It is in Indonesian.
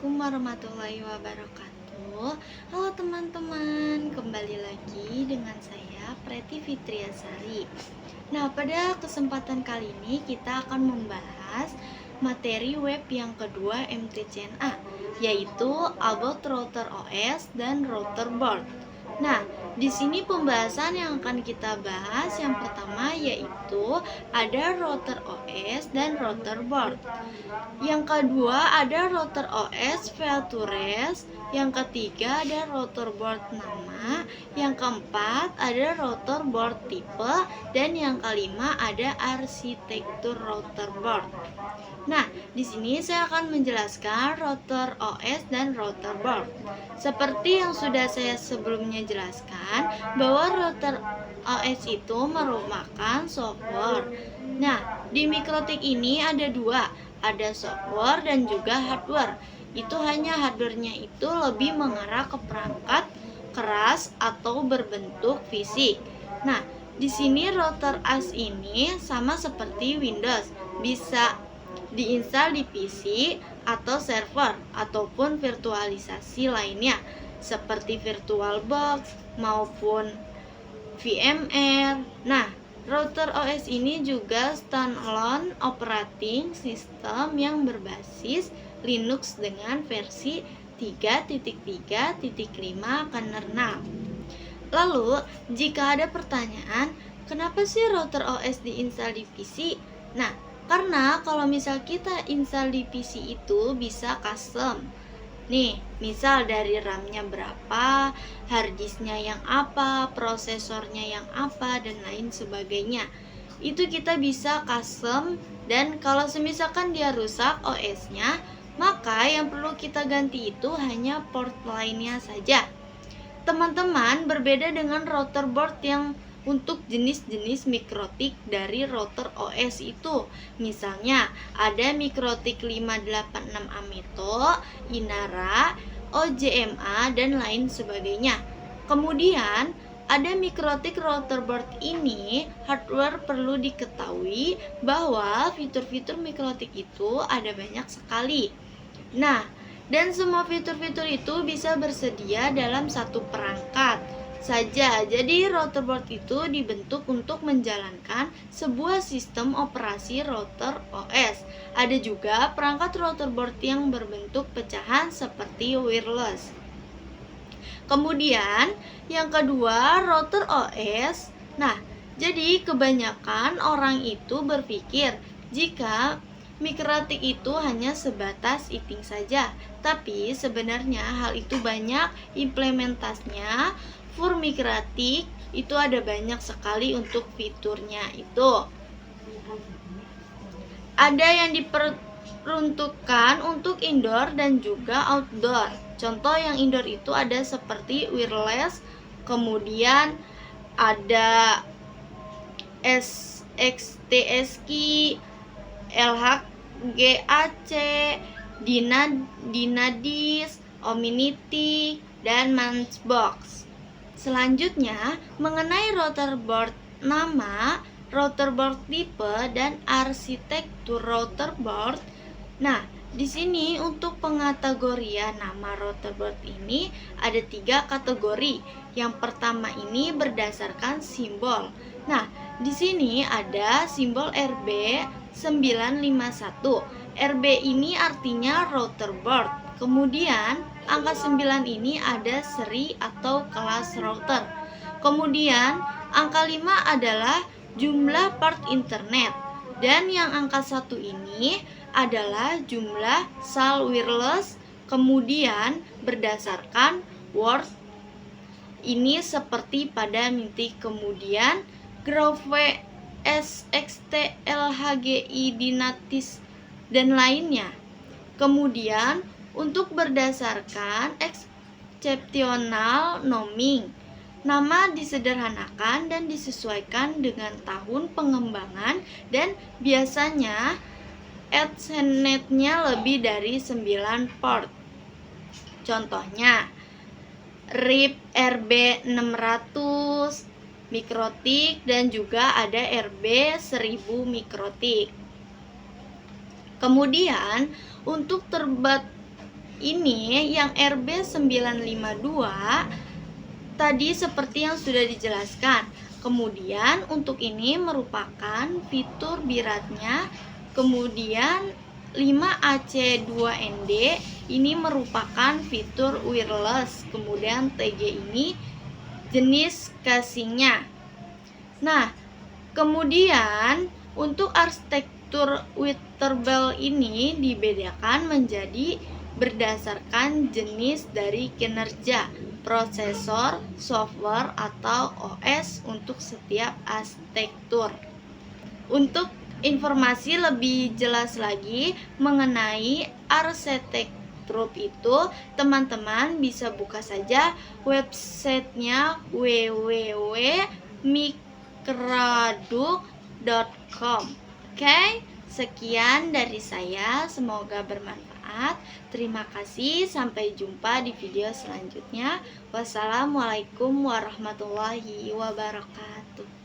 Assalamualaikum warahmatullahi wabarakatuh. Halo teman-teman, kembali lagi dengan saya Preti Fitriasari. Nah, pada kesempatan kali ini kita akan membahas materi web yang kedua M3CNA, yaitu about router OS dan router board. Nah, di sini pembahasan yang akan kita bahas yang pertama yaitu ada router OS dan router board. Yang kedua ada router OS file to rest. Yang ketiga ada router board nama. Yang keempat ada router board tipe. Dan yang kelima ada arsitektur router board. Nah, di sini saya akan menjelaskan router OS dan router board. Seperti yang sudah saya sebelumnya jelaskan, bahwa router OS itu merupakan software. Nah, di Mikrotik ini ada dua, ada software dan juga hardware. Itu hanya hardware-nya itu lebih mengarah ke perangkat keras atau berbentuk fisik. Nah, di sini router OS ini sama seperti Windows, bisa diinstal di PC atau server ataupun virtualisasi lainnya seperti VirtualBox maupun VMware. Nah, router OS ini juga standalone operating system yang berbasis Linux dengan versi 3.3.5 kernel. Lalu, jika ada pertanyaan, kenapa sih router OS diinstal di PC? Nah, karena kalau misal kita install di PC itu bisa custom. Nih, misal dari RAM-nya berapa, hard disk-nya yang apa, prosesornya yang apa, dan lain sebagainya. Itu kita bisa custom, dan kalau semisalkan dia rusak OS-nya, maka yang perlu kita ganti itu hanya port lainnya saja. Teman-teman, berbeda dengan router board yang untuk jenis-jenis Mikrotik dari router OS itu. Misalnya, ada Mikrotik 586 Ameto, Inara, OJMA, dan lain sebagainya. Kemudian, ada Mikrotik router board ini, hardware perlu diketahui bahwa fitur-fitur Mikrotik itu ada banyak sekali. Nah, dan semua fitur-fitur itu bisa bersedia dalam satu perangkat saja. Jadi router board itu dibentuk untuk menjalankan sebuah sistem operasi router OS. Ada juga perangkat router board yang berbentuk pecahan seperti wireless. Kemudian yang kedua router OS. Nah, jadi kebanyakan orang itu berpikir jika Mikrotik itu hanya sebatas eating saja, tapi sebenarnya hal itu banyak implementasinya. For Mikrotik itu ada banyak sekali untuk fiturnya itu. Ada yang diperuntukkan untuk indoor dan juga outdoor. Contoh yang indoor itu ada seperti wireless, kemudian ada XTSK, LHGAC, Dynadis, Ominity, dan Matchbox. Selanjutnya, mengenai router board nama, router board tipe, dan arsitektur router board. Nah, di sini untuk pengkategorian nama router board ini ada 3 kategori. Yang pertama ini berdasarkan simbol. Nah, di sini ada simbol RB951. RB ini artinya router board. Kemudian angka 9 ini ada seri atau kelas router. Kemudian angka 5 adalah jumlah port internet. Dan yang angka 1 ini adalah jumlah sal wireless. Kemudian berdasarkan word ini seperti pada Mintik. Kemudian Grove SXT LHGI Dynatis dan lainnya. Kemudian untuk berdasarkan exceptional naming, nama disederhanakan dan disesuaikan dengan tahun pengembangan dan biasanya Ethernet-nya lebih dari 9 port. Contohnya RIP RB600 Mikrotik dan juga ada RB1000 Mikrotik. Kemudian untuk ini yang RB952 tadi seperti yang sudah dijelaskan. Kemudian untuk ini merupakan fitur biratnya. Kemudian 5AC2ND ini merupakan fitur wireless. Kemudian TG ini jenis casingnya. Nah, kemudian untuk arsitektur Viterbi ini dibedakan menjadi berdasarkan jenis dari kinerja prosesor, software, atau OS untuk setiap arsitektur. Untuk informasi lebih jelas lagi mengenai arsitektur itu, teman-teman bisa buka saja websitenya www.mikraduk.com. Oke, sekian dari saya, semoga bermanfaat. Terima kasih, sampai jumpa di video selanjutnya. Wassalamualaikum warahmatullahi wabarakatuh.